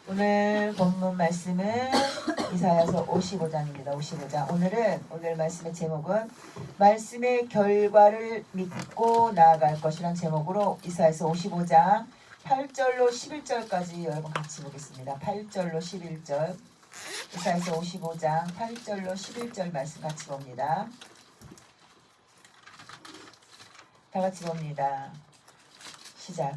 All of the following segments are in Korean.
오늘 본문 말씀은 이사야서 55장입니다. 55장. 오늘 말씀의 제목은 말씀의 결과를 믿고 나아갈 것이란 제목으로 이사야서 55장 8절로 11절까지 여러분 같이 보겠습니다. 8절로 11절. 이사야서 55장 8절로 11절 말씀 같이 봅니다. 다 같이 봅니다. 시작.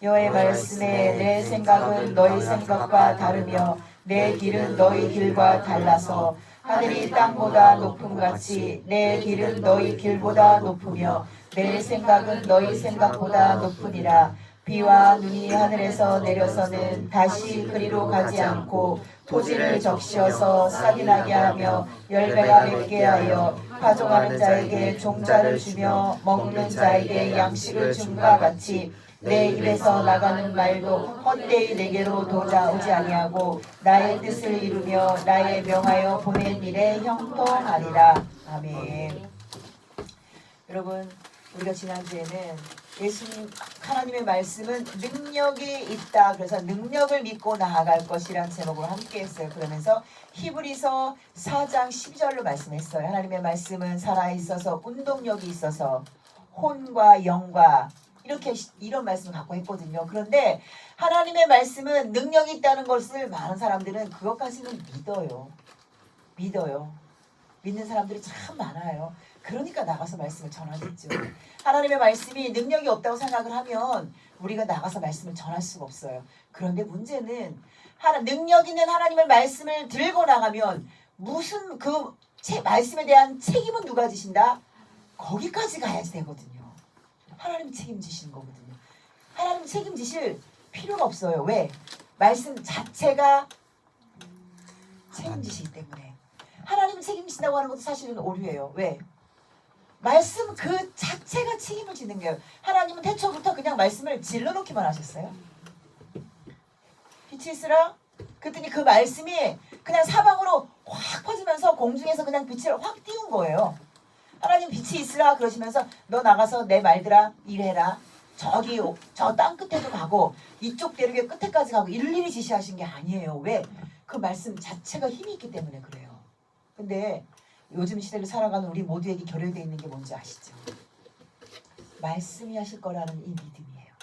여호와의 말씀에 내 생각은 너희 생각과 다르며 내 길은 너희 길과 달라서 하늘이 땅보다 높음 같이 내 길은 너희 길보다 높으며 내 생각은 너희 생각보다 높으니라. 비와 눈이 하늘에서 내려서는 다시 그리로 가지 않고 토지를 적시어서 싹이 나게 하며 열매가 맺게 하여 파종하는 자에게 종자를 주며 먹는 자에게 양식을 줌과 같이 내 입에서 나가는 말도 헛되이 내게로 돌아오지 아니하고 나의 뜻을 이루며 나의 명하여 보낸 일에 형통하리라. 아멘. 여러분, 우리가 지난주에는 예수님 하나님의 말씀은 능력이 있다. 그래서 능력을 믿고 나아갈 것이란 제목으로 함께 했어요. 그러면서 히브리서 4장 12절로 말씀했어요. 하나님의 말씀은 살아있어서 운동력이 있어서 혼과 영과 이런 말씀을 갖고 했거든요. 그런데 하나님의 말씀은 능력이 있다는 것을 많은 사람들은 그것까지는 믿어요. 믿는 사람들이 참 많아요. 그러니까 나가서 말씀을 전하겠죠. 하나님의 말씀이 능력이 없다고 생각을 하면 우리가 나가서 말씀을 전할 수가 없어요. 그런데 문제는 능력 있는 하나님의 말씀을 들고 나가면 무슨 그 말씀에 대한 책임은 누가 지신다? 거기까지 가야지 되거든요. 하나님 책임지시는 거거든요. 하나님 책임지실 필요가 없어요. 왜? 말씀 자체가 책임지시기 때문에. 하나님 책임지신다고 하는 것도 사실은 오류예요. 왜? 말씀 그 자체가 책임을 지는 거예요. 하나님은 태초부터 그냥 말씀을 질러놓기만 하셨어요. 빛이 있으라. 그랬더니 그 말씀이 그냥 사방으로 확 퍼지면서 공중에서 그냥 빛을 확 띄운 거예요. 하나님 빛이 있으라 그러시면서 너 나가서 내 말들아 일해라. 저기 저 땅 끝에도 가고 이쪽 대륙의 끝에까지 가고 일일이 지시하신 게 아니에요. 왜? 그 말씀 자체가 힘이 있기 때문에 그래요. 근데 요즘 시대를 살아가는 우리 모두에게 결여되어 있는 게 뭔지 아시죠? 말씀이 하실 거라는 이 믿음이에요.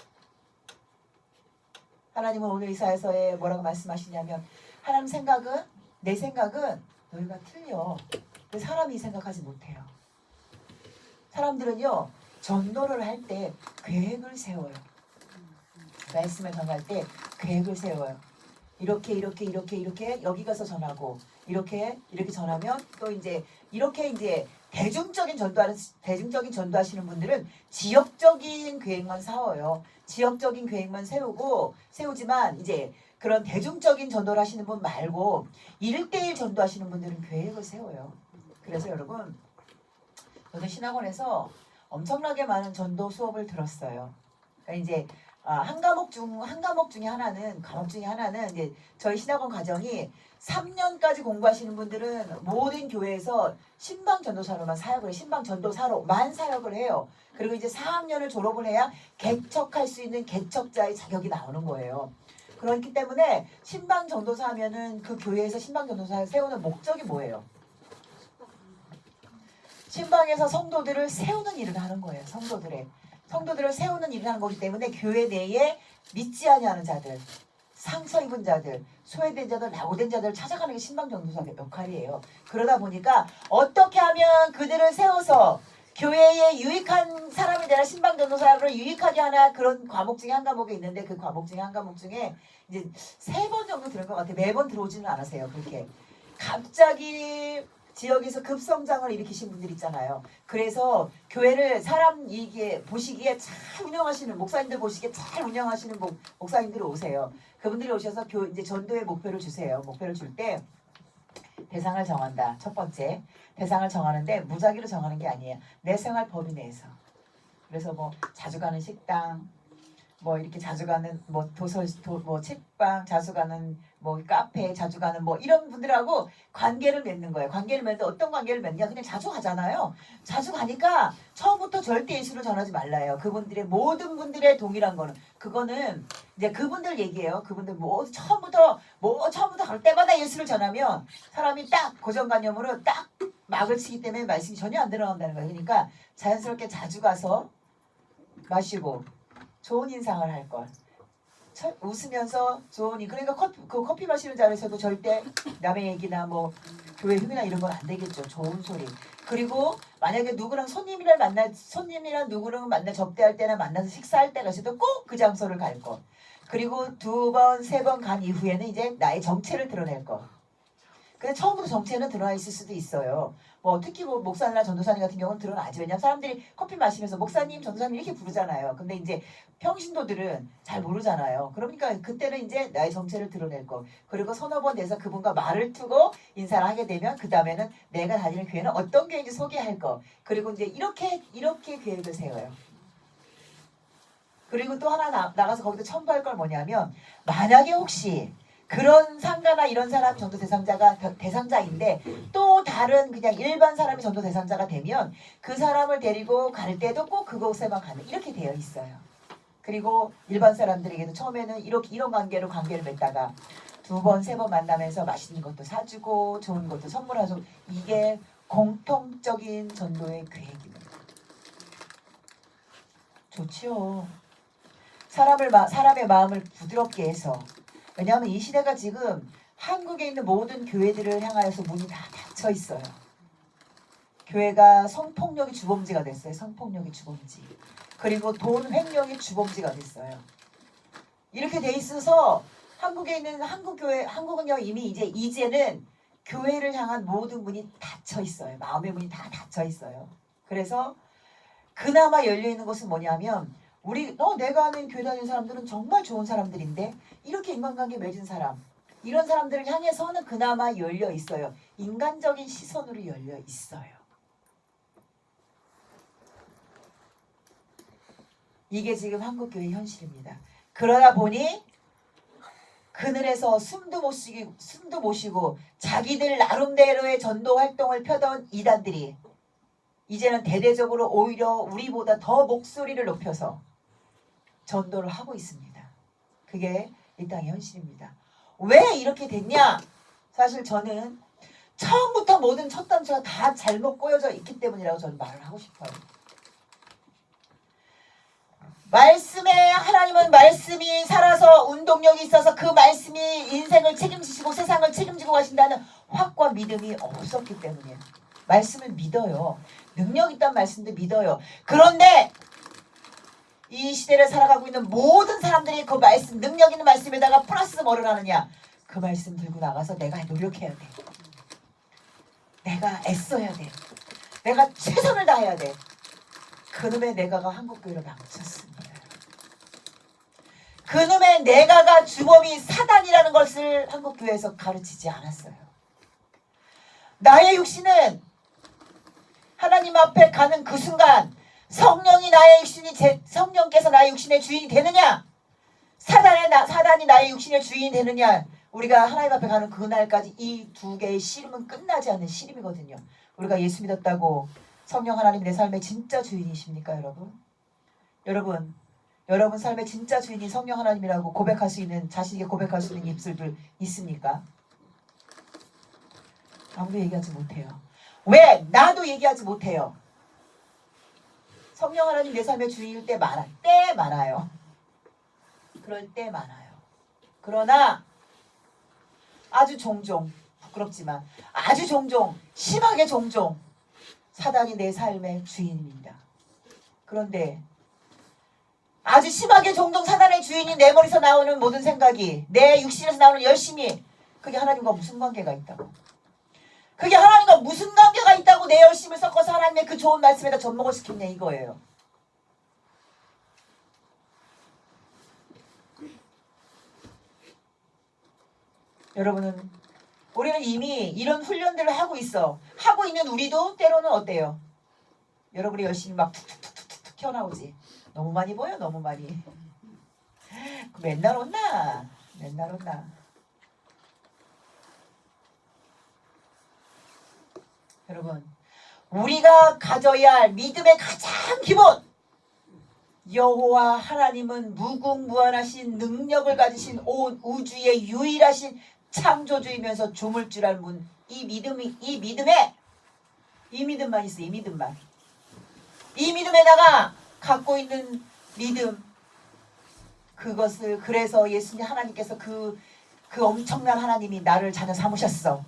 하나님은 오늘 이사야서에 뭐라고 말씀하시냐면 하나님 생각은 내 생각은 너희가 틀려. 사람이 생각하지 못해요. 사람들은요 전도를 할 때 계획을 세워요. 말씀을 전할 때 계획을 세워요. 이렇게 여기 가서 전하고 이렇게 전하면 또 이렇게 대중적인 전도하시는 분들은 지역적인 계획만 세워요. 지역적인 계획만 세우지만 이제 그런 대중적인 전도를 하시는 분 말고 1대1 전도하시는 분들은 계획을 세워요. 그래서 여러분, 저는 신학원에서 엄청나게 많은 전도 수업을 들었어요. 그러니까 이제 한 과목 중에 하나는 이제 저희 신학원 과정이 3년까지 공부하시는 분들은 모든 교회에서 신방 전도사로만 사역을 해요. 신방 전도사로만 사역을 해요. 그리고 이제 4학년을 졸업을 해야 개척할 수 있는 개척자의 자격이 나오는 거예요. 그렇기 때문에 신방 전도사 하면은 그 교회에서 신방 전도사를 세우는 목적이 뭐예요? 신방에서 성도들을 세우는 일을 하는 거예요. 성도들을 세우는 일을 하는 거기 때문에 교회 내에 믿지 아니하는 자들, 상처 입은 자들, 소외된 자들, 낙오된 자들을 찾아가는 게 신방 전도사의 역할이에요. 그러다 보니까 어떻게 하면 그들을 세워서 교회에 유익한 사람이 되라, 신방 전도사를 유익하게 하나, 그런 과목 중에 한 과목이 있는데 그 과목 중에 한 과목 중에 이제 3번 정도 들은 것 같아요. 매번 들어오지는 않으세요. 그렇게 갑자기 지역에서 급성장을 일으키신 분들 있잖아요. 그래서 교회를 이게 보시기에 잘 운영하시는 목사님들 보시기에 잘 운영하시는 목사님들이 오세요. 그분들이 오셔서 이제 전도의 목표를 주세요. 목표를 줄 때 대상을 정한다. 첫 번째 대상을 정하는데 무작위로 정하는 게 아니에요. 내 생활 범위 내에서. 그래서 뭐 자주 가는 식당, 뭐 이렇게 자주 가는 뭐 뭐 책방 자주 가는 뭐 카페 자주 가는 뭐 이런 분들하고 관계를 맺는 거예요. 관계를 맺는데 어떤 관계를 맺냐? 그냥 자주 가잖아요. 자주 가니까 처음부터 절대 예수를 전하지 말라요. 그분들의 모든 분들의 동일한 거는 그거는 이제 그분들 얘기예요. 그분들 뭐 처음부터 갈 때마다 예수를 전하면 사람이 딱 고정관념으로 딱 막을 치기 때문에 말씀이 전혀 안 들어간다는 거예요. 그러니까 자연스럽게 자주 가서 마시고 좋은 인상을 할 걸. 웃으면서 좋으니 그러니까 커피 마시는 자리에서도 절대 남의 얘기나 뭐 교회 흉이나 이런 건 안 되겠죠. 좋은 소리. 그리고 만약에 손님이랑 누구랑 만나 접대할 때나 만나서 식사할 때가 있어도 꼭 그 장소를 갈 것. 그리고 2번, 3번 간 이후에는 이제 나의 정체를 드러낼 것. 근데 처음부터 정체는 드러나 있을 수도 있어요. 뭐 특히 뭐 목사님이나 전도사님 같은 경우는 드러나지. 왜냐면 사람들이 커피 마시면서 목사님, 전도사님 이렇게 부르잖아요. 근데 이제 평신도들은 잘 모르잖아요. 그러니까 그때는 이제 나의 정체를 드러낼 거. 그리고 서너 번 돼서 그분과 말을 트고 인사를 하게 되면 그 다음에는 내가 다니는 교회는 어떤 교회인지 소개할 거. 그리고 이제 이렇게 계획을 세워요. 그리고 또 하나 나가서 거기서 첨부할 걸 뭐냐면 만약에 혹시 그런 상가나 이런 사람이 전도 대상자인데 또 다른 그냥 일반 사람이 전도 대상자가 되면 그 사람을 데리고 갈 때도 꼭 그곳에만 가는 이렇게 되어 있어요. 그리고 일반 사람들에게도 처음에는 이런 관계를 맺다가 2번, 3번 만나면서 맛있는 것도 사주고 좋은 것도 선물하고 이게 공통적인 전도의 계획입니다. 좋지요. 사람의 마음을 부드럽게 해서 왜냐하면 이 시대가 지금 한국에 있는 모든 교회들을 향하여서 문이 다 닫혀 있어요. 교회가 성폭력의 주범지가 됐어요. 성폭력의 주범지. 그리고 돈 횡령의 주범지가 됐어요. 이렇게 돼 있어서 한국에 있는 한국은요 이미 이제는 교회를 향한 모든 문이 닫혀 있어요. 마음의 문이 다 닫혀 있어요. 그래서 그나마 열려 있는 것은 뭐냐면 내가 아는 교회 다니는 사람들은 정말 좋은 사람들인데 이렇게 인간관계 맺은 사람 이런 사람들을 향해서는 그나마 열려 있어요. 인간적인 시선으로 열려 있어요. 이게 지금 한국교회 현실입니다. 그러다 보니 그늘에서 숨도 못 쉬고 자기들 나름대로의 전도 활동을 펴던 이단들이 이제는 대대적으로 오히려 우리보다 더 목소리를 높여서 전도를 하고 있습니다. 그게 이 땅의 현실입니다. 왜 이렇게 됐냐? 사실 저는 처음부터 모든 첫 단추가 다 잘못 꼬여져 있기 때문이라고 저는 말을 하고 싶어요. 하나님은 말씀이 살아서 운동력이 있어서 그 말씀이 인생을 책임지시고 세상을 책임지고 가신다는 확고한 믿음이 없었기 때문이에요. 말씀을 믿어요. 능력 있다는 말씀도 믿어요. 그런데 이 시대를 살아가고 있는 모든 사람들이 그 말씀, 능력 있는 말씀에다가 플러스 뭐를 하느냐? 그 말씀 들고 나가서 내가 노력해야 돼. 내가 애써야 돼. 내가 최선을 다해야 돼. 그놈의 내가가 한국교회를 망쳤습니다. 그놈의 내가가 주범이 사단이라는 것을 한국교회에서 가르치지 않았어요. 나의 육신은 하나님 앞에 가는 그 순간 성령께서 나의 육신의 주인이 되느냐? 사단이 나의 육신의 주인이 되느냐? 우리가 하나님 앞에 가는 그날까지 이 두 개의 씨름은 끝나지 않는 씨름이거든요. 우리가 예수 믿었다고 성령 하나님이 내 삶의 진짜 주인이십니까, 여러분? 여러분 삶의 진짜 주인이 성령 하나님이라고 고백할 수 있는 자신에게 고백할 수 있는 입술들 있습니까? 아무도 얘기하지 못해요. 왜? 나도 얘기하지 못해요. 성령 하나님 내 삶의 주인일 때 많아요. 그럴 때 많아요. 그러나 아주 종종 부끄럽지만 아주 종종 심하게 종종 사단이 내 삶의 주인입니다. 그런데 아주 심하게 종종 사단의 주인이 내 머리에서 나오는 모든 생각이 내 육신에서 나오는 열심이 그게 하나님과 무슨 관계가 있다고? 그게 하나님과 무슨 관계가 있다고 내 열심을 섞어서 하나님의 그 좋은 말씀에다 접목을 시켰냐 이거예요. 여러분은 우리는 이미 이런 훈련들을 하고 있어. 하고 있는 우리도 때로는 어때요? 여러분이 열심히 막 툭툭툭툭툭 튀어나오지. 너무 많이 보여 너무 많이. 맨날 온나? 맨날 온나? 여러분, 우리가 가져야 할 믿음의 가장 기본, 여호와 하나님은 무궁무한하신 능력을 가지신 온 우주의 유일하신 창조주이면서 조물주랄 문, 이 믿음만 있어. 이 믿음에다가 갖고 있는 믿음, 그것을, 그래서 예수님 하나님께서 그 엄청난 하나님이 나를 자녀 삼으셨어.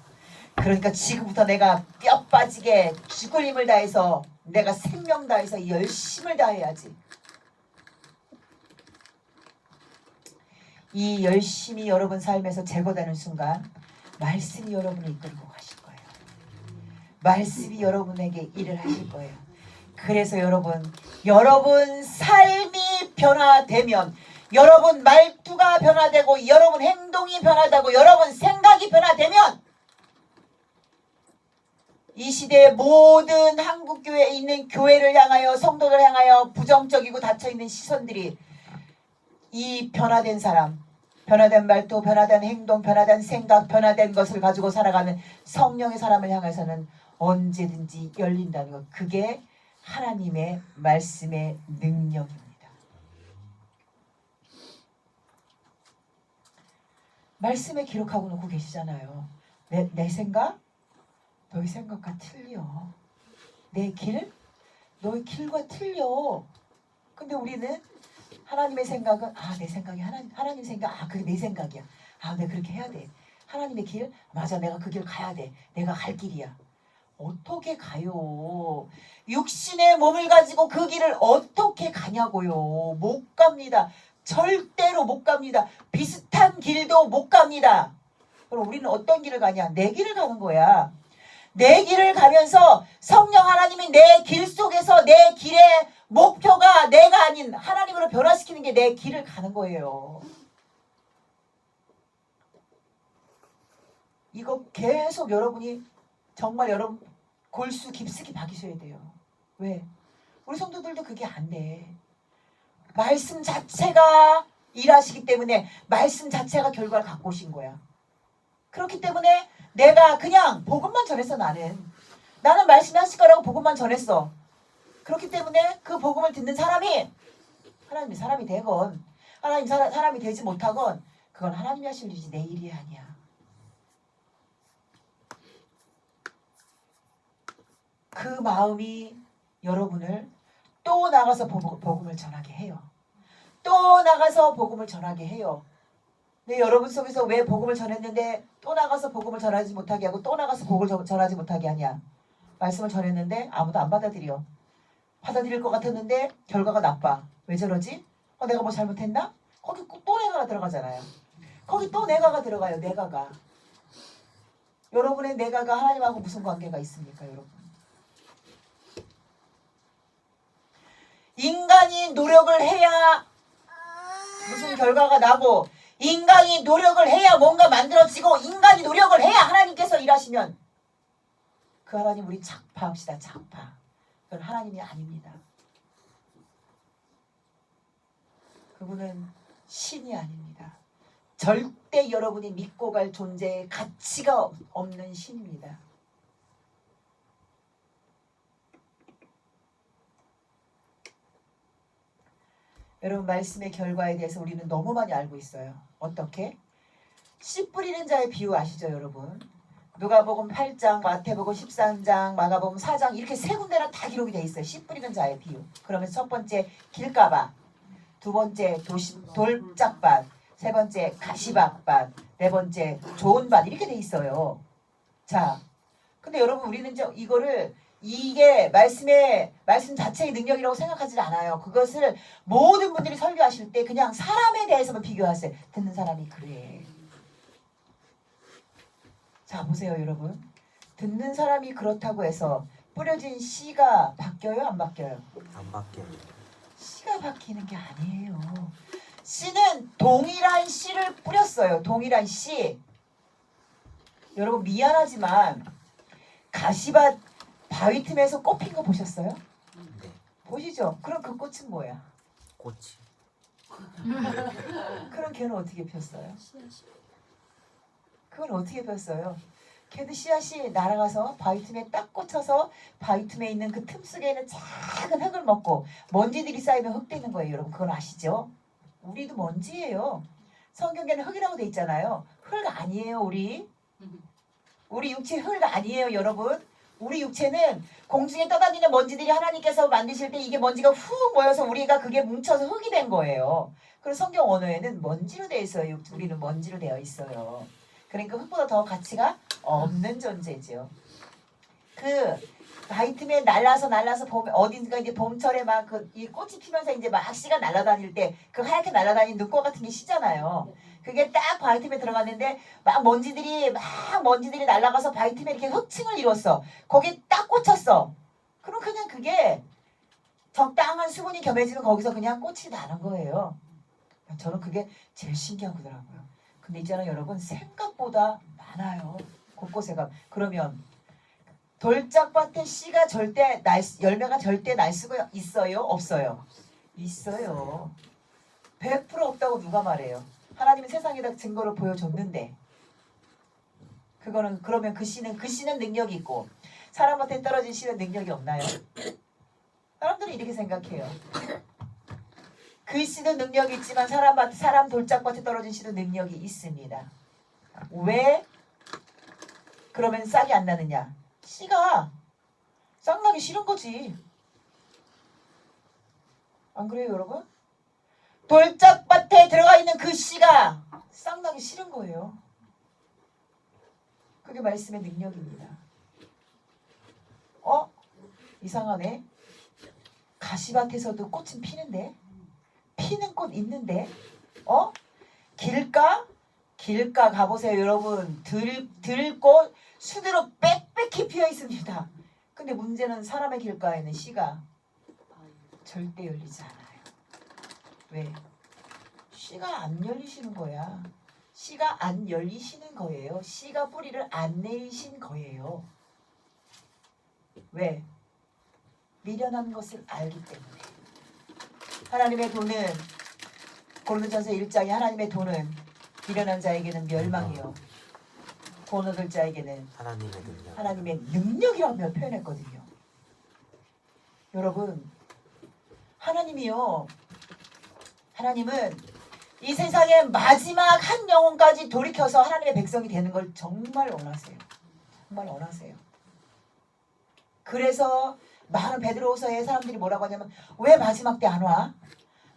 그러니까 지금부터 내가 뼈 빠지게 죽을 힘을 다해서, 내가 생명 다해서 열심을 다해야지. 이 열심이 여러분 삶에서 제거되는 순간 말씀이 여러분을 이끌고 가실 거예요. 말씀이 여러분에게 일을 하실 거예요. 그래서 여러분 삶이 변화되면, 여러분 말투가 변화되고, 여러분 행동이 변화되고, 여러분 생각이 변화되면, 이 시대의 모든 한국교회에 있는 교회를 향하여, 성도를 향하여 부정적이고 닫혀있는 시선들이, 이 변화된 사람, 변화된 말투, 변화된 행동, 변화된 생각, 변화된 것을 가지고 살아가는 성령의 사람을 향해서는 언제든지 열린다는 것. 그게 하나님의 말씀의 능력입니다. 말씀에 기록하고 놓고 계시잖아요. 내 생각? 너희 생각과 틀려. 내 길? 너희 길과 틀려. 근데 우리는 하나님의 생각은, 내 생각이 하나님 생각, 그게 내 생각이야. 내가 그렇게 해야 돼. 하나님의 길? 맞아, 내가 그 길 가야 돼. 내가 갈 길이야. 어떻게 가요? 육신의 몸을 가지고 그 길을 어떻게 가냐고요. 못 갑니다. 절대로 못 갑니다. 비슷한 길도 못 갑니다. 그럼 우리는 어떤 길을 가냐? 내 길을 가는 거야. 내 길을 가면서 성령 하나님이 내 길 속에서 내 길의 목표가 내가 아닌 하나님으로 변화시키는 게 내 길을 가는 거예요. 이거 계속 여러분이, 정말 여러분 골수 깊숙이 박이셔야 돼요. 왜? 우리 성도들도 그게 안 돼. 말씀 자체가 일하시기 때문에 말씀 자체가 결과를 갖고 오신 거야. 그렇기 때문에 내가 그냥 복음만 전했어. 나는 말씀이 하실 거라고 복음만 전했어. 그렇기 때문에 그 복음을 듣는 사람이 하나님이 사람이 되건 하나님 사람이 되지 못하건 그건 하나님이 하실 일이지 내 일이 아니야. 그 마음이 여러분을 또 나가서 복음을 전하게 해요. 또 나가서 복음을 전하게 해요. 근데 여러분 속에서 왜 복음을 전했는데 또 나가서 복음을 전하지 못하게 하고 또 나가서 복음을 전하지 못하게 하냐? 말씀을 전했는데 아무도 안 받아들여. 받아들일 것 같았는데 결과가 나빠. 왜 저러지? 내가 뭐 잘못했나? 거기 또 내가가 들어가잖아요. 거기 또 내가가 들어가요. 내가가. 여러분의 내가가 하나님하고 무슨 관계가 있습니까, 여러분? 인간이 노력을 해야 무슨 결과가 나고, 인간이 노력을 해야 뭔가 만들어지고, 인간이 노력을 해야 하나님께서 일하시면, 그 하나님 우리 착파합시다. 착파. 그건 하나님이 아닙니다. 그분은 신이 아닙니다. 절대 여러분이 믿고 갈 존재의 가치가 없는 신입니다. 여러분, 말씀의 결과에 대해서 우리는 너무 많이 알고 있어요. 어떻게? 씨 뿌리는 자의 비유 아시죠, 여러분? 누가복음 8장, 마태복음 13장, 마가복음 4장 이렇게 세 군데나 다 기록이 돼 있어요. 씨 뿌리는 자의 비유. 그러면 첫 번째 길가밭, 두 번째 돌짝밭, 세 번째 가시밭밭, 네 번째 좋은 밭 이렇게 돼 있어요. 자, 근데 여러분 우리는 이거를 이게 말씀 자체의 능력이라고 생각하지 않아요. 그것을 모든 분들이 설교하실 때 그냥 사람에 대해서만 비교하세요. 듣는 사람이 그래. 자, 보세요, 여러분. 듣는 사람이 그렇다고 해서 뿌려진 씨가 바뀌어요, 안 바뀌어요? 안 바뀌어요. 씨가 바뀌는 게 아니에요. 씨는 동일한 씨를 뿌렸어요. 동일한 씨. 여러분 미안하지만 가시밭 바위 틈에서 꽃 핀 거 보셨어요? 네. 보시죠. 그럼 그 꽃은 뭐야? 꽃이 그럼 걔는 어떻게 폈어요? 그건 어떻게 폈어요? 걔도 씨앗이 날아가서 바위틈에 딱 꽂혀서 바위틈에 있는 그 틈 속에 있는 작은 흙을 먹고 먼지들이 쌓이면 흙 되는 거예요. 여러분 그건 아시죠? 우리도 먼지예요. 성경에는 흙이라고 돼 있잖아요. 흙 아니에요 우리. 우리 육체 흙 아니에요 여러분. 우리 육체는 공중에 떠다니는 먼지들이 하나님께서 만드실 때 이게 먼지가 훅 모여서 우리가 그게 뭉쳐서 흙이 된 거예요. 그래서 성경 언어에는 먼지로 되어 있어요. 우리는 먼지로 되어 있어요. 그러니까 흙보다 더 가치가 없는 존재죠. 그 바위틈에 날라서 봄 어딘가 이제 봄철에 막 그 이 꽃이 피면서 이제 막 씨가 날아다닐 때 그 하얗게 날아다니는 눈꽃 같은 게 씨잖아요. 그게 딱 바위틈에 들어갔는데 막 먼지들이 날아가서 바위틈에 이렇게 흙층을 이뤘어. 거기에 딱 꽂혔어. 그럼 그냥 그게 적당한 수분이 겸해지면 거기서 그냥 꽃이 나는 거예요. 저는 그게 제일 신기하더라고요. 근데 있잖아요 여러분 생각보다 많아요. 곳곳에 그러면 돌짝밭에 씨가 절대 열매가 절대 날 수가 있어요? 없어요? 있어요. 100% 없다고 누가 말해요? 하나님은 세상에다 증거를 보여줬는데 그러면 그 씨는 능력이 있고 사람한테 떨어진 씨는 능력이 없나요? 사람들은 이렇게 생각해요. 그 씨는 능력이 있지만 사람 돌짝밭에 떨어진 씨도 능력이 있습니다. 왜 그러면 싹이 안 나느냐? 씨가 싹나기 싫은 거지. 안 그래요 여러분? 돌짝밭에 들어가 있는 그 씨가 싹나기 싫은 거예요. 그게 말씀의 능력입니다. 이상하네. 가시밭에서도 꽃은 피는데 피는 꽃 있는데 길가 가보세요 여러분. 들꽃 수두로 빽빽히 피어 있습니다. 근데 문제는 사람의 길가에는 씨가 절대 열리지 않아요. 왜? 씨가 안 열리시는 거야. 씨가 안 열리시는 거예요. 씨가 뿌리를 안 내리신 거예요. 왜? 미련한 것을 알기 때문에. 하나님의 돈은 고린도전서 1장에 하나님의 돈은 미련한 자에게는 멸망이요 돈 얻을 자에게는 하나님의 능력이라고 표현했거든요. 여러분 하나님은 이 세상의 마지막 한 영혼까지 돌이켜서 하나님의 백성이 되는 걸 정말 원하세요. 정말 원하세요. 그래서 많은 베드로후서에 사람들이 뭐라고 하냐면 왜 마지막 때 안 와?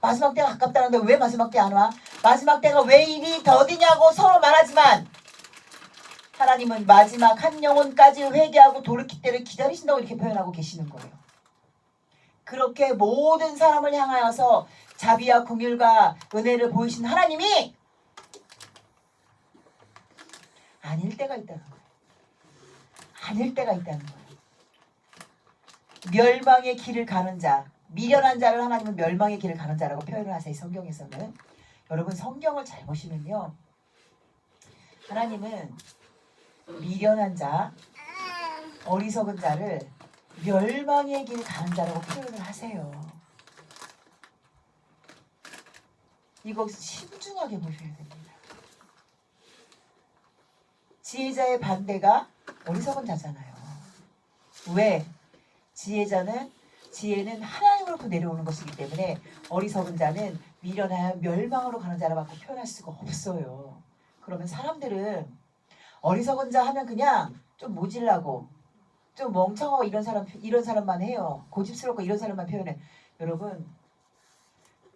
마지막 때가 가깝다는데 왜 마지막 때 안 와? 마지막 때가 왜 이리 더디냐고 서로 말하지만 하나님은 마지막 한 영혼까지 회개하고 돌이킬 때를 기다리신다고 이렇게 표현하고 계시는 거예요. 그렇게 모든 사람을 향하여서 자비와 긍휼과 은혜를 보이신 하나님이 아닐 때가 있다는 거예요. 아닐 때가 있다는 거예요. 멸망의 길을 가는 자, 미련한 자를 하나님은 멸망의 길을 가는 자라고 표현을 하세요. 성경에서는. 여러분 성경을 잘 보시면요. 하나님은 미련한 자, 어리석은 자를 멸망의 길 가는 자라고 표현을 하세요. 이거 신중하게 보셔야 됩니다. 지혜자의 반대가 어리석은 자잖아요. 왜? 지혜는 하나님으로부터 내려오는 것이기 때문에 어리석은 자는 미련하여 멸망으로 가는 자라고 표현할 수가 없어요. 그러면 사람들은 어리석은 자 하면 그냥 좀 모질라고 좀 멍청하고 이런 사람만 해요. 고집스럽고 이런 사람만 표현해. 여러분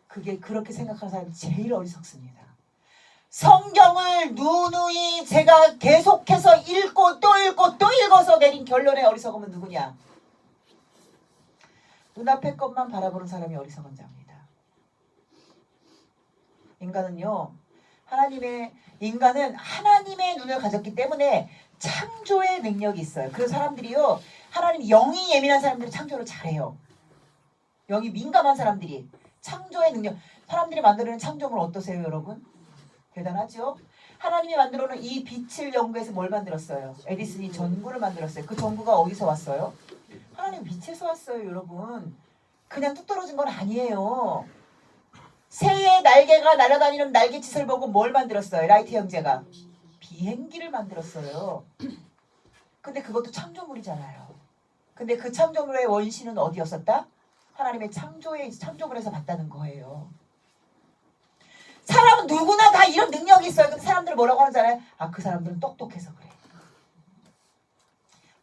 그게 그렇게 생각하는 사람이 제일 어리석습니다. 성경을 누누이 제가 계속해서 읽고 또 읽어서 내린 결론의 어리석음은 누구냐? 눈앞의 것만 바라보는 사람이 어리석은 자입니다. 인간은 하나님의 눈을 가졌기 때문에 창조의 능력이 있어요. 그래서 사람들이요, 하나님 영이 예민한 사람들은 창조를 잘해요. 영이 민감한 사람들이 창조의 능력, 사람들이 만들어낸 창조물 어떠세요, 여러분? 대단하죠? 하나님이 만들어놓은 이 빛을 연구해서 뭘 만들었어요? 에디슨이 전구를 만들었어요. 그 전구가 어디서 왔어요? 하나님 빛에서 왔어요, 여러분. 그냥 뚝 떨어진 건 아니에요. 새의 날개가 날아다니는 날갯짓을 보고 뭘 만들었어요? 라이트 형제가 비행기를 만들었어요. 근데 그것도 창조물이잖아요. 근데 그 창조물의 원신은 어디였었다? 하나님의 창조물에서 봤다는 거예요. 사람은 누구나 다 이런 능력이 있어요. 근데 사람들은 뭐라고 하잖아요. 아, 그 사람들은 똑똑해서 그래.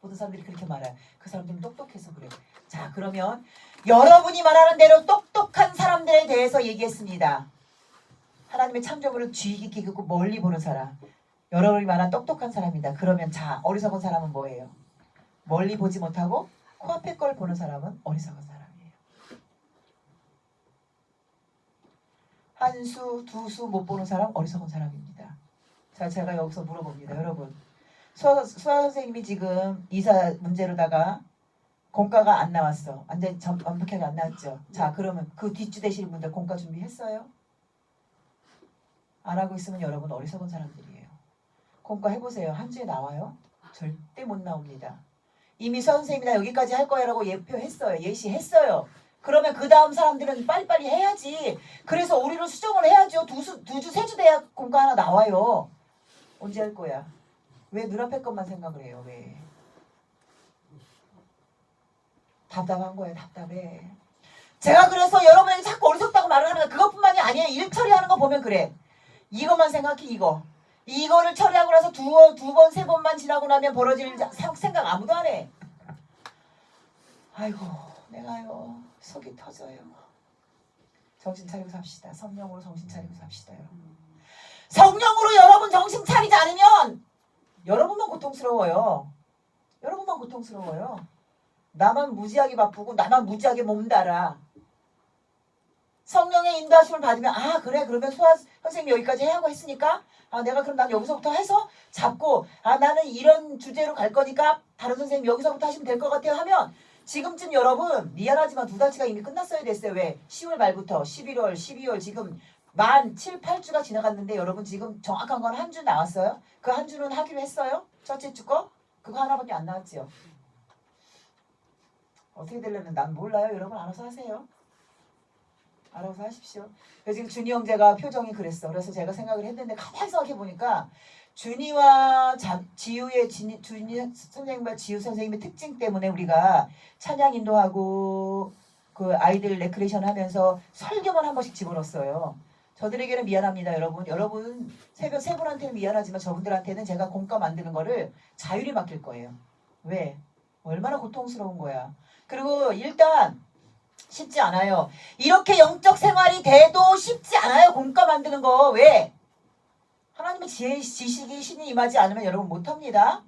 모든 사람들이 그렇게 말해요. 그 사람들은 똑똑해서 그래. 자, 그러면 여러분이 말하는 대로 똑똑한 사람들에 대해서 얘기했습니다. 하나님의 창조물을 주의 깊게 듣고 멀리 보는 사람. 여러분이 말한 똑똑한 사람이다. 그러면 자, 어리석은 사람은 뭐예요? 멀리 보지 못하고 코앞에 걸 보는 사람은 어리석은 사람이에요. 한 수, 두 수 못 보는 사람 어리석은 사람입니다. 자, 제가 여기서 물어봅니다. 여러분, 수아 선생님이 지금 이사 문제로다가 공과가 안 나왔어. 완전히 완벽하게 안 나왔죠. 자, 그러면 그 뒷주 되시는 분들 공과 준비했어요? 안 하고 있으면 여러분 어리석은 사람들이에요. 공과 해보세요. 한 주에 나와요? 절대 못 나옵니다. 이미 선생님이 나 여기까지 할 거야라고 예표했어요. 예시했어요. 그러면 그 다음 사람들은 빨리빨리 해야지. 그래서 우리를 수정을 해야죠. 두 주, 세 주 돼야 공과 하나 나와요. 언제 할 거야? 왜 눈앞의 것만 생각을 해요? 왜? 답답한 거예요. 답답해. 제가 그래서 여러분에게 자꾸 어리석다고 말을 하는 거 그것뿐만이 아니에요. 일 처리하는 거 보면 그래. 이것만 생각해. 이거를 처리하고 나서 두 번, 세 번만 지나고 나면 벌어질 생각 아무도 안 해. 아이고 내가요 속이 터져요. 정신 차리고 삽시다. 성령으로 정신 차리고 삽시다. 여러분. 성령으로 여러분 정신 차리지 않으면 여러분만 고통스러워요. 여러분만 고통스러워요. 나만 무지하게 바쁘고 나만 무지하게 몸달아. 성령의 인도하심을 받으면 아 그래 그러면 수아 선생님이 여기까지 하고 했으니까 아 내가 그럼 난 여기서부터 해서 잡고 아 나는 이런 주제로 갈 거니까 다른 선생님 여기서부터 하시면 될 것 같아요 하면 지금쯤 여러분 미안하지만 2달치가 이미 끝났어야 됐어요. 왜? 10월 말부터 11월 12월 지금 만 7, 8주가 지나갔는데 여러분 지금 정확한 건 한 주 나왔어요? 그 한 주는 하기로 했어요? 첫째 주 거? 그거 하나밖에 안 나왔지요. 어떻게 되려면 난 몰라요. 여러분 알아서 하세요. 알아서 하십시오. 지금 준이 형제가 표정이 그랬어. 그래서 제가 생각을 했는데 가만히 생각해보니까 준이와 지우의 준이 선생님과 지우 선생님의 특징 때문에 우리가 찬양 인도하고 그 아이들 레크레이션 하면서 설교만 한 번씩 집어넣었어요. 저들에게는 미안합니다. 여러분 세 분한테는 미안하지만 저분들한테는 제가 공과 만드는 거를 자유를 맡길 거예요. 왜? 얼마나 고통스러운 거야. 그리고 일단 쉽지 않아요. 이렇게 영적 생활이 돼도 쉽지 않아요. 공과 만드는 거. 왜? 하나님의 지식이 신이 임하지 않으면 여러분 못합니다.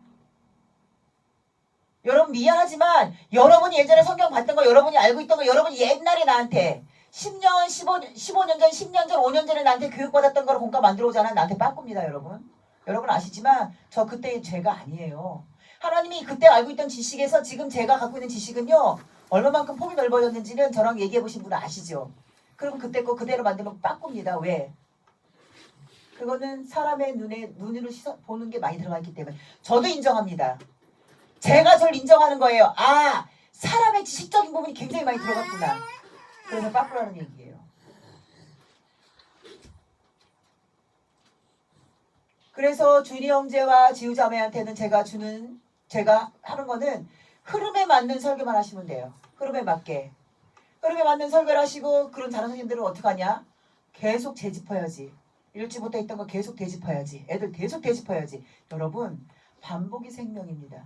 여러분 미안하지만 여러분이 예전에 성경 봤던 거 여러분이 알고 있던 거 여러분이 옛날에 나한테 10년, 15년 전, 10년 전, 5년 전에 나한테 교육받았던 거를 공과 만들어 오잖아요. 나한테 빠꿉니다. 여러분. 여러분 아시지만 저 그때의 죄가 아니에요. 하나님이 그때 알고 있던 지식에서 지금 제가 갖고 있는 지식은요. 얼마만큼 폭이 넓어졌는지는 저랑 얘기해 보신 분은 아시죠? 그럼 그때 거 그대로 만들면 빠꿉니다. 왜? 그거는 사람의 눈으로 보는 게 많이 들어가 있기 때문에. 저도 인정합니다. 제가 저를 인정하는 거예요. 아, 사람의 지식적인 부분이 굉장히 많이 들어갔구나. 그래서 빠꾸라는 얘기예요. 그래서 준이 형제와 지우 자매한테는 제가 하는 거는 흐름에 맞는 설교만 하시면 돼요. 흐름에 맞게. 흐름에 맞는 설교를 하시고 그런 다른 선생님들은 어떡하냐? 계속 되짚어야지. 일주부터 있던 거 계속 되짚어야지. 애들 계속 되짚어야지. 여러분 반복이 생명입니다.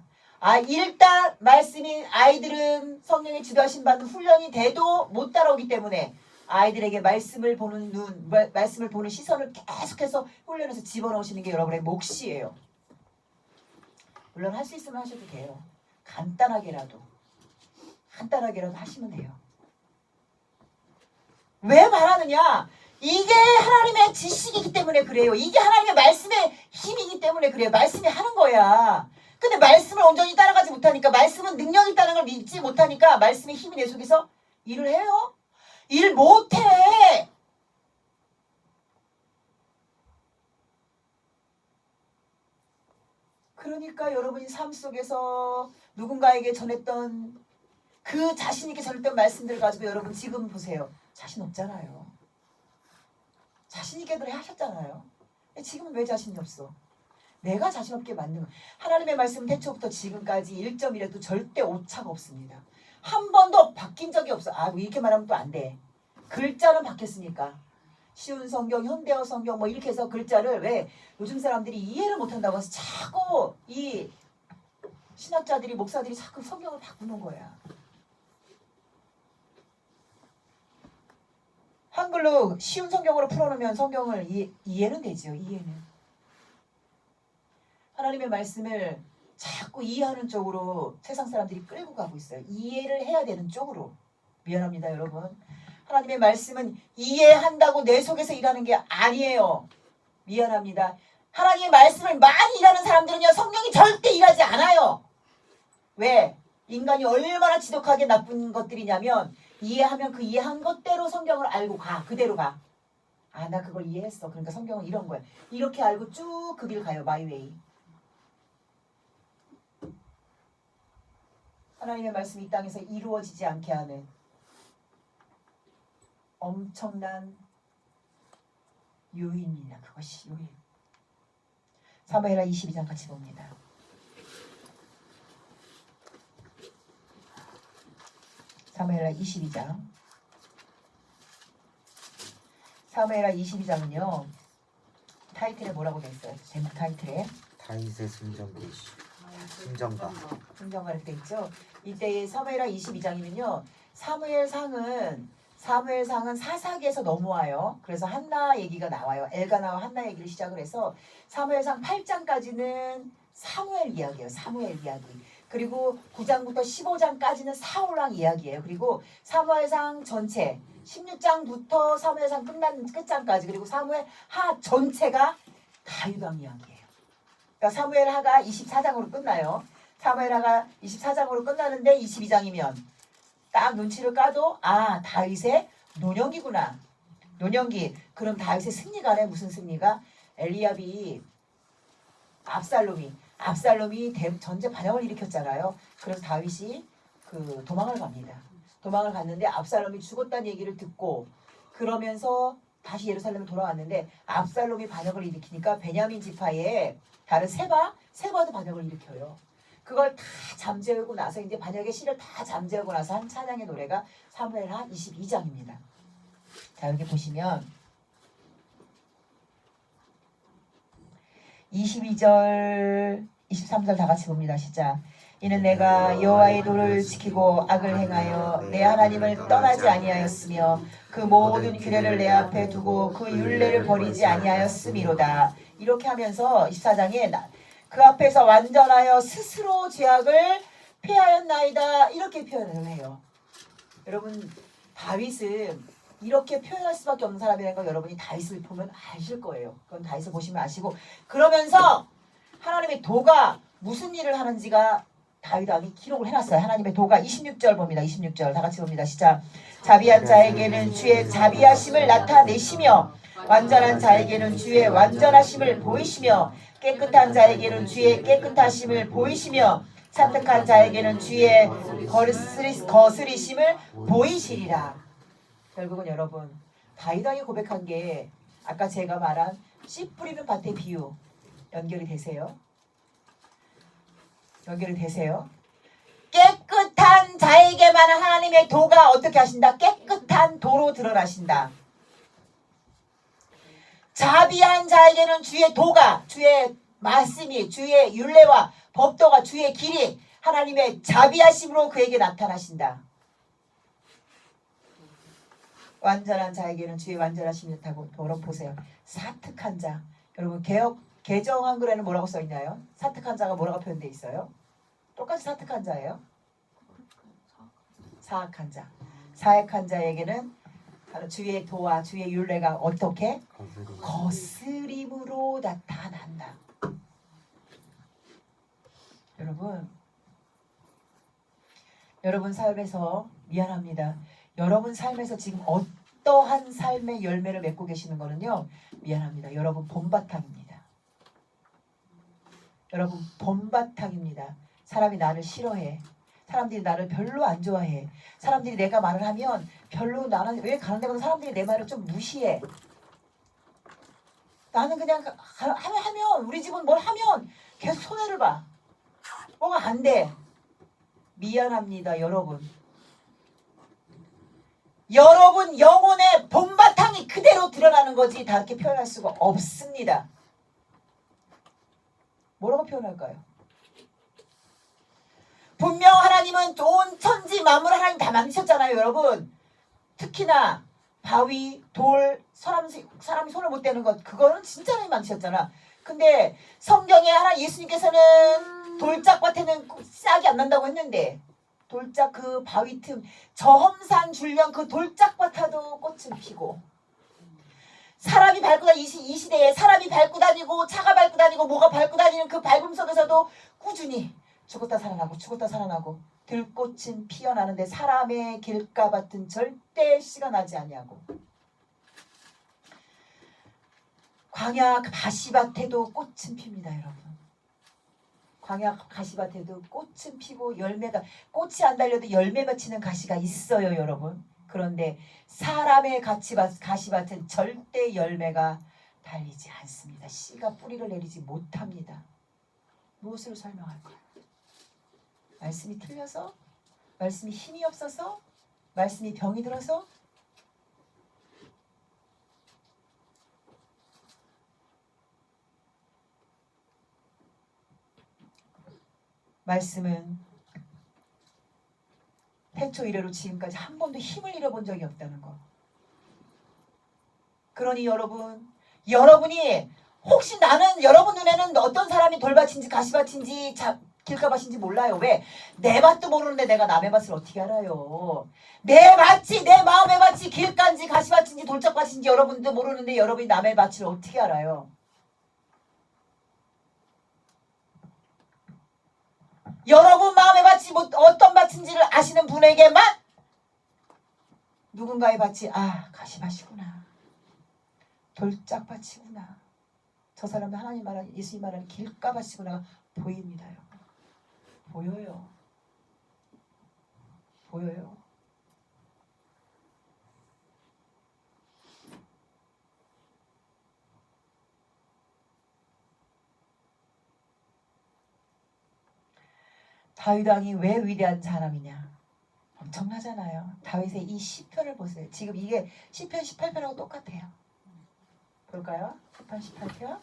일단 말씀이 아이들은 성령의 지도하심 받는 훈련이 돼도 못 따라오기 때문에 아이들에게 말씀을 보는 눈, 말씀을 보는 시선을 계속해서 훈련해서 집어넣으시는 게 여러분의 몫이에요. 물론 할 수 있으면 하셔도 돼요. 간단하게라도 하시면 돼요. 왜 말하느냐? 이게 하나님의 지식이기 때문에 그래요. 이게 하나님의 말씀의 힘이기 때문에 그래요. 말씀이 하는 거야. 근데 말씀을 온전히 따라가지 못하니까 말씀은 능력이 있다는 걸 믿지 못하니까 말씀의 힘이 내 속에서 일을 해요? 일 못해. 그러니까 여러분이 삶 속에서 누군가에게 전했던 그 자신 있게 전했던 말씀들 가지고 여러분 지금 보세요. 자신 없잖아요. 자신 있게들 하셨잖아요. 근데 지금은 왜 자신이 없어? 내가 자신 없게 만든 거. 하나님의 말씀 태초부터 지금까지 1.1에도 절대 오차가 없습니다. 한 번도 바뀐 적이 없어. 아, 이렇게 말하면 또 안 돼. 글자는 바뀌었으니까. 쉬운 성경, 현대어 성경 뭐 이렇게 해서 글자를 왜 요즘 사람들이 이해를 못한다고 해서 자꾸 이 신학자들이 목사들이 자꾸 성경을 바꾸는 거야. 한글로 쉬운 성경으로 풀어놓으면 성경을 이해는 되지요. 이해는. 하나님의 말씀을 자꾸 이해하는 쪽으로 세상 사람들이 끌고 가고 있어요. 이해를 해야 되는 쪽으로. 미안합니다, 여러분. 하나님의 말씀은 이해한다고 내 속에서 일하는 게 아니에요. 미안합니다. 하나님의 말씀을 많이 일하는 사람들은요, 성경이 절대 일하지 않아요. 왜? 인간이 얼마나 지독하게 나쁜 것들이냐면 이해하면 그 이해한 것대로 성경을 알고 가. 그대로 가. 아, 나 그걸 이해했어. 그러니까 성경은 이런 거야. 이렇게 알고 쭉 그 길 가요. 마이웨이. 하나님의 말씀이 이 땅에서 이루어지지 않게 하는 엄청난 요인이냐. 그것이 요인. 사무엘하 22장 같이 봅니다. 사무엘하 22장. 사무엘하 22장은요. 타이틀에 뭐라고 돼 있어요? 제목 타이틀에 다윗의 승전가. 승전가 이렇게 돼 있죠. 이때 사무엘하 22장이면요. 사무엘상은 사사기에서 넘어와요. 그래서 한나 얘기가 나와요. 엘가나와 한나 얘기를 시작을 해서 사무엘상 8장까지는 사무엘 이야기예요. 사무엘 이야기. 그리고 9장부터 15장까지는 사울왕 이야기예요. 그리고 사무엘상 전체 16장부터 사무엘상 끝난 끝장까지 그리고 사무엘하 전체가 다윗왕 이야기예요. 그러니까 사무엘하가 24장으로 끝나요. 사무엘하가 24장으로 끝나는데 22장이면 딱 눈치를 까도 아, 다윗의 노년기구나. 노년기. 그럼 다윗의 승리가네. 무슨 승리가? 엘리압이 압살롬이 전제 반역을 일으켰잖아요. 그래서 다윗이 그 도망을 갑니다. 도망을 갔는데 압살롬이 죽었다는 얘기를 듣고 그러면서 다시 예루살렘에 돌아왔는데 압살롬이 반역을 일으키니까 베냐민 지파에 다른 세바도 반역을 일으켜요. 그걸 다 잠재우고 나서 이제 반역의 씨를 다 잠재우고 나서 한 찬양의 노래가 사무엘하 22장입니다. 자, 여기 보시면 22절, 23절 다 같이 봅니다. 시작. 이는 내가 여호와의 도를 지키고 악을 행하여 내 하나님을 떠나지 아니하였으며 그 모든 규례를 내 앞에 두고 그 율례를 버리지 아니하였음이로다. 이렇게 하면서 24장에 그 앞에서 완전하여 스스로 죄악을 피하였나이다. 이렇게 표현을 해요. 여러분, 다윗은 이렇게 표현할 수밖에 없는 사람이라는 걸 여러분이 다윗을 보면 아실 거예요. 그건 다윗을 보시면 아시고 그러면서 하나님의 도가 무슨 일을 하는지가 다윗 왕이 기록을 해놨어요. 하나님의 도가 26절 봅니다. 26절 다 같이 봅니다. 시작. 자비한 자에게는 주의 자비하심을 나타내시며 완전한 자에게는 주의 완전하심을 보이시며 깨끗한 자에게는 주의 깨끗하심을 보이시며 산뜻한 자에게는 주의 거스리심을 보이시리라. 결국은 여러분 다윗 왕이 고백한 게 아까 제가 말한 씨 뿌리는 밭의 비유 연결이 되세요? 연결이 되세요? 깨끗한 자에게만 하나님의 도가 어떻게 하신다? 깨끗한 도로 드러나신다. 자비한 자에게는 주의 도가, 주의 말씀이, 주의 율례와 법도가, 주의 길이 하나님의 자비하심으로 그에게 나타나신다. 완전한 자에게는 주의 완전하심이 나타나고 여러분 보세요. 사특한 자. 여러분 개정 한글에는 뭐라고 써있나요? 사특한 자가 뭐라고 표현되어 있어요? 똑같이 사특한 자예요. 사악한 자. 사악한 자에게는 주의 도와 주의 율례가 어떻게? 거스림으로 나타난다. 여러분 삶에서 미안합니다. 여러분 삶에서 지금 어떠한 삶의 열매를 맺고 계시는 거는요. 미안합니다. 여러분 봄바탕입니다. 여러분 봄바탕입니다. 사람이 나를 싫어해. 사람들이 나를 별로 안 좋아해. 사람들이 내가 말을 하면 별로 나는 왜 가는 데마다 사람들이 내 말을 좀 무시해. 나는 그냥 하면 우리 집은 뭘 하면 계속 손해를 봐. 뭐가 안 돼. 미안합니다, 여러분. 여러분 영혼의 본바탕이 그대로 드러나는 거지 다르게 표현할 수가 없습니다. 뭐라고 표현할까요? 분명 하나님은 온 천지 만물 하나님 다 만드셨잖아요, 여러분. 특히나 바위, 돌, 사람이 손을 못 대는 것, 그거는 진짜 하나님 만드셨잖아. 근데 성경에 예수님께서는 돌짝밭에는 싹이 안 난다고 했는데 돌짝 그 바위 틈, 저 험산 줄령 그 돌짝밭에도 꽃을 피고, 사람이 밟고 다니는 이 시대에 사람이 밟고 다니고 차가 밟고 다니고 뭐가 밟고 다니는 그 밟음 속에서도 꾸준히 죽었다 살아나고 죽었다 살아나고 들꽃은 피어나는데 사람의 길가밭은 절대 씨가 나지 아니하고, 광야 가시밭에도 꽃은 핍니다, 여러분. 광야 가시밭에도 꽃은 피고 열매가, 꽃이 안 달려도 열매 맺히는 가시가 있어요, 여러분. 그런데 사람의 가시밭은 절대 열매가 달리지 않습니다. 씨가 뿌리를 내리지 못합니다. 무엇으로 설명할까요? 말씀이 틀려서? 말씀이 힘이 없어서? 말씀이 병이 들어서? 말씀은 태초 이래로 지금까지 한 번도 힘을 잃어본 적이 없다는 거. 그러니 여러분이 혹시 나는 여러분 눈에는 어떤 사람이 돌밭인지 가시밭인지 길가밭인지 몰라요. 왜? 내 밭도 모르는데 내가 남의 밭을 어떻게 알아요? 내 밭이, 내 마음의 밭이 길가인지 가시밭인지 돌짝밭인지 여러분도 모르는데 여러분이 남의 밭을 어떻게 알아요? 여러분 마음의 밭이 어떤 밭인지를 아시는 분에게만 누군가의 밭이 가시밭이구나, 돌짝밭이구나, 저 사람은 하나님 말하는 예수님 말하는 길가밭이구나 보입니다. 여러분. 보여요. 다윗 왕이 왜 위대한 사람이냐? 엄청나잖아요. 다윗의 이 시편을 보세요. 지금 이게 시편 18편하고 똑같아요. 볼까요? 시편 18편.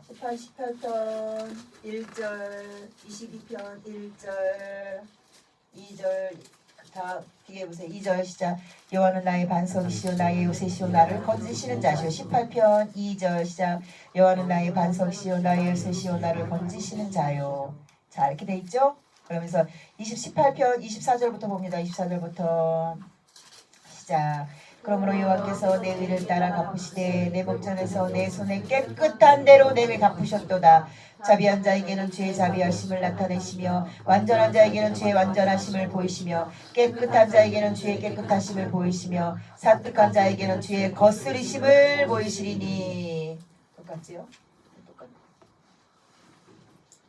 시편 18편 1절, 22편 1절, 2절, 다 뒤에 보세요. 2절 시작. 여호와는 나의 반석이시오 나의 요새시오 나를 건지시는 자시오. 18편 2절 시작. 여호와는 나의 반석이시오 나의 요새시오 나를 건지시는 자요. 자, 이렇게 돼 있죠? 그러면서 18편 24절부터 봅니다. 24절부터 시작. 그러므로 여호와께서 내 의를 따라 갚으시되 내 목전에서 내 손에 깨끗한 대로 내게 갚으셨도다. 자비한 자에게는 주의 자비하심을 나타내시며 완전한 자에게는 주의 완전하심을 보이시며 깨끗한 자에게는 주의 깨끗하심을 보이시며 사특한 자에게는 주의 거스리심을 보이시리니. 똑같지요?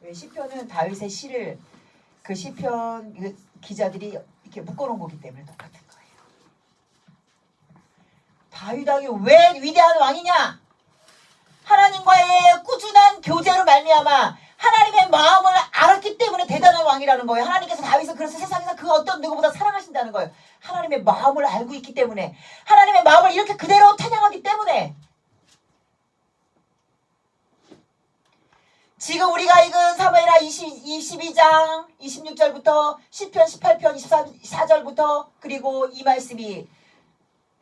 왜 시편은 다윗의 시를 그 시편 기자들이 이렇게 묶어놓은 거기 때문에 똑같은 거예요. 다윗 왕이 왜 위대한 왕이냐? 하나님과의 꾸준한 교제로 말미암아 하나님의 마음을 알았기 때문에 대단한 왕이라는 거예요. 하나님께서 다윗을 그래서 세상에서 그 어떤 누구보다 사랑하신다는 거예요. 하나님의 마음을 알고 있기 때문에, 하나님의 마음을 이렇게 그대로 찬양하기 때문에. 지금 우리가 읽은 사무엘하 22장 26절부터 시편 18편 24절부터 그리고 이 말씀이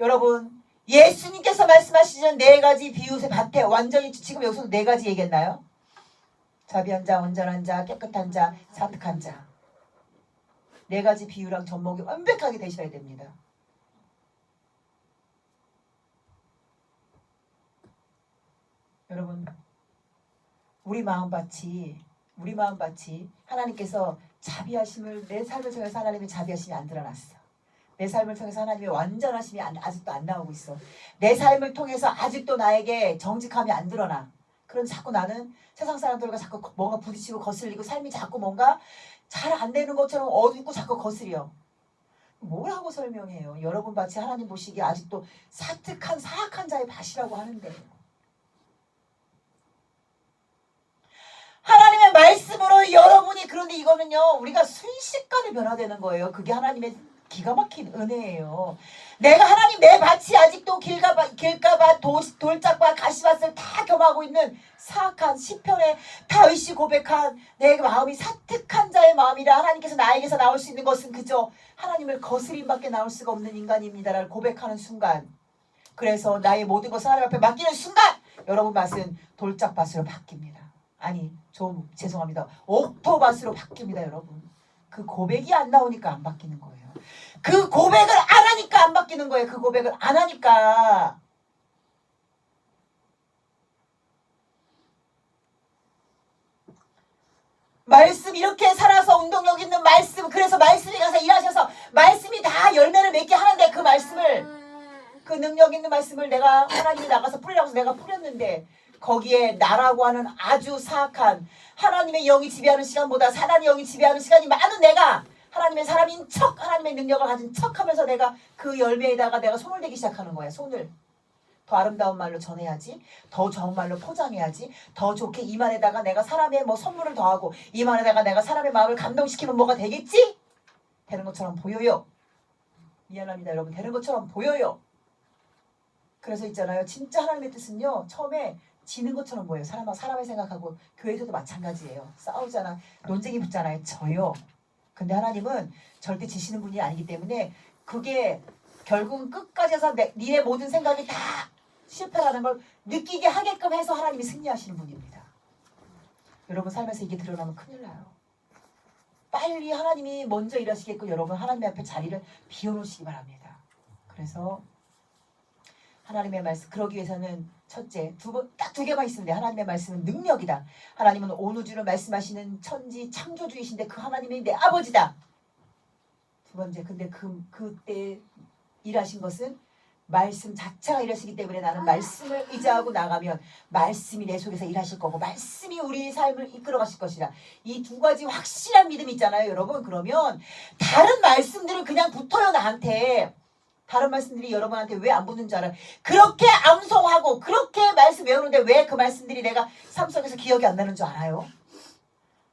여러분 예수님께서 말씀하시는 네 가지 비유의 밭에 완전히 지금 여기서 네 가지 얘기했나요? 자비한 자, 온전한 자, 깨끗한 자, 사특한 자. 네 가지 비유랑 접목이 완벽하게 되셔야 됩니다. 여러분 우리 마음밭이 하나님께서 자비하심을 내 삶을 통해서 하나님의 자비하심이 안 드러났어. 내 삶을 통해서 하나님의 완전하심이 아직도 안 나오고 있어. 내 삶을 통해서 아직도 나에게 정직함이 안 드러나. 그런 자꾸 나는 세상 사람들과 자꾸 뭔가 부딪히고 거슬리고 삶이 자꾸 뭔가 잘 안 되는 것처럼 어둡고 자꾸 거슬려. 뭘 하고 설명해요? 여러분 마치 하나님 보시기에 아직도 사특한 사악한 자의 밭이라고 하는데 하나님의 말씀으로 여러분이 그런데 이거는요 우리가 순식간에 변화되는 거예요. 그게 하나님의 기가 막힌 은혜예요. 내가 하나님 내 밭이 아직도 길가밭 돌짝밭 가시밭을 다 겸하고 있는 사악한 시편의 다윗이 고백한 내 마음이 사특한 자의 마음이라 하나님께서 나에게서 나올 수 있는 것은 그저 하나님을 거스림밖에 나올 수가 없는 인간입니다라를 고백하는 순간 그래서 나의 모든 것을 하나님 앞에 맡기는 순간 여러분 밭은 돌짝밭으로 바뀝니다. 아니 좀 죄송합니다. 옥토밭으로 바뀝니다. 여러분. 그 고백이 안 나오니까 안 바뀌는 거예요. 그 고백을 안 하니까 안 바뀌는 거예요. 그 고백을 안 하니까. 말씀 이렇게 살아서 운동력 있는 말씀 그래서 말씀에 가서 일하셔서 말씀이 다 열매를 맺게 하는데 그 말씀을 그 능력 있는 말씀을 내가 하나님이 나가서 뿌리라고 해서 내가 뿌렸는데 거기에 나라고 하는 아주 사악한 하나님의 영이 지배하는 시간보다 사단의 영이 지배하는 시간이 많은 내가 하나님의 사람인 척 하나님의 능력을 가진 척하면서 내가 그 열매에다가 내가 손을 대기 시작하는 거야. 손을. 더 아름다운 말로 전해야지. 더 좋은 말로 포장해야지. 더 좋게 이 말에다가 내가 사람의 뭐 선물을 더하고 이 말에다가 내가 사람의 마음을 감동시키면 뭐가 되겠지? 되는 것처럼 보여요. 미안합니다 여러분. 되는 것처럼 보여요. 그래서 있잖아요. 진짜 하나님의 뜻은요. 처음에 지는 것처럼 보여요. 사람을 생각하고 교회에서도 마찬가지예요. 싸우잖아. 논쟁이 붙잖아요. 져요. 근데 하나님은 절대 지시는 분이 아니기 때문에 그게 결국은 끝까지 해서 니네 모든 생각이 다 실패라는 걸 느끼게 하게끔 해서 하나님이 승리하시는 분입니다. 여러분 삶에서 이게 드러나면 큰일 나요. 빨리 하나님이 먼저 일하시게끔 여러분 하나님 앞에 자리를 비워놓으시기 바랍니다. 그래서 하나님의 말씀 그러기 위해서는 첫째 딱 두 개만 있으면 돼. 하나님의 말씀은 능력이다. 하나님은 온 우주를 말씀하시는 천지 창조주이신데 그 하나님이 내 아버지다. 두 번째 근데 그때 일하신 것은 말씀 자체가 일하시기 때문에 나는 말씀을 의지하고 나가면 말씀이 내 속에서 일하실 거고 말씀이 우리 삶을 이끌어 가실 것이다. 이 두 가지 확실한 믿음이 있잖아요 여러분. 그러면 다른 말씀들은 그냥 붙어요 나한테. 다른 말씀들이 여러분한테 왜 안 붙는 줄 알아요? 그렇게 암송하고 그렇게 말씀 외우는데 왜 그 말씀들이 내가 삶 속에서 기억이 안 나는 줄 알아요?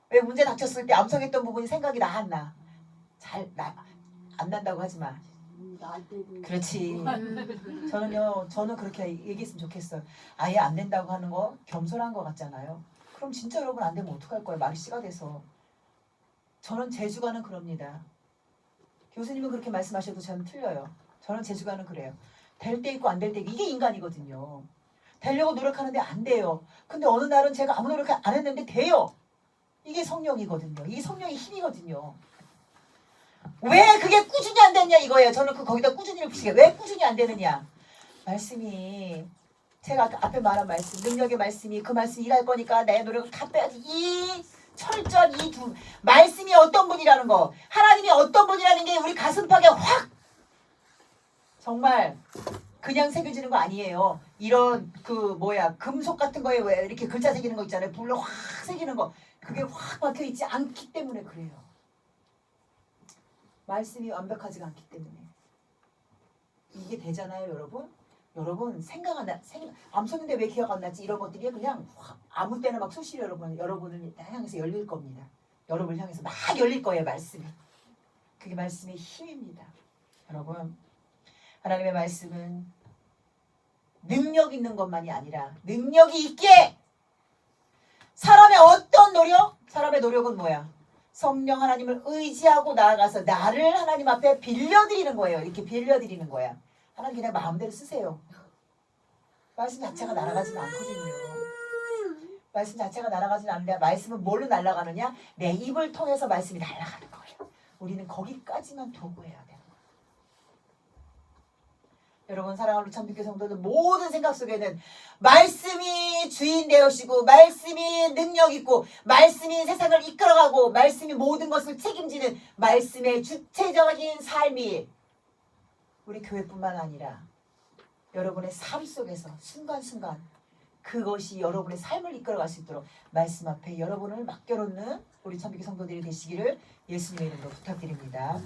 왜 문제 닥쳤을 때 암송했던 부분이 생각이 나 안 나? 안 난다고 하지 마. 그렇지. 저는 그렇게 얘기했으면 좋겠어요. 아예 안 된다고 하는 거 겸손한 거 같잖아요. 그럼 진짜 여러분 안 되면 어떡할 거예요? 말이 씨가 돼서. 저는 제 주관은 그럽니다. 교수님은 그렇게 말씀하셔도 저는 틀려요. 저는 제 주관은 그래요. 될 때 있고 안 될 때 있고 이게 인간이거든요. 되려고 노력하는데 안 돼요. 근데 어느 날은 제가 아무 노력 안 했는데 돼요. 이게 성령이거든요. 이게 성령의 힘이거든요. 왜 그게 꾸준히 안 됐냐 이거예요. 저는 거기다 꾸준히를 붙이게. 왜 꾸준히 안 되느냐. 말씀이 제가 아까 앞에 말한 말씀 능력의 말씀이 그 말씀 일할 거니까 내 노력을 다 빼야지. 이 철저한 이 두 말씀이 어떤 분이라는 거 하나님이 어떤 분이라는 게 우리 가슴팍에 확 정말 그냥 새겨지는 거 아니에요. 이런 금속 같은 거에 왜 이렇게 글자 새기는 거 있잖아요. 불로 확 새기는 거 그게 확 박혀 있지 않기 때문에 그래요. 말씀이 완벽하지가 않기 때문에 이게 되잖아요 여러분. 여러분 생각 안 나, 암송인데 왜 기억 안 나지? 이런 것들이 그냥 아무 때나 막 수시로 여러분을 향해서 열릴 겁니다. 여러분을 향해서 막 열릴 거예요 말씀이. 그게 말씀의 힘입니다. 여러분 하나님의 말씀은 능력 있는 것만이 아니라 능력이 있게 사람의 어떤 노력? 사람의 노력은 뭐야? 성령 하나님을 의지하고 나아가서 나를 하나님 앞에 빌려드리는 거예요. 이렇게 빌려드리는 거야. 하나님 그냥 마음대로 쓰세요. 말씀 자체가 날아가지는 않거든요. 말씀 자체가 날아가지는 않는데 말씀은 뭘로 날아가느냐? 내 입을 통해서 말씀이 날아가는 거예요. 우리는 거기까지만 두고 해야 돼요. 여러분 사랑하는 루창교회 성도들 모든 생각 속에는 말씀이 주인 되시고 말씀이 능력 있고 말씀이 세상을 이끌어가고 말씀이 모든 것을 책임지는 말씀의 주체적인 삶이 우리 교회뿐만 아니라 여러분의 삶 속에서 순간순간 그것이 여러분의 삶을 이끌어갈 수 있도록 말씀 앞에 여러분을 맡겨놓는 우리 천비교 성도들이 되시기를 예수님의 이름으로 부탁드립니다.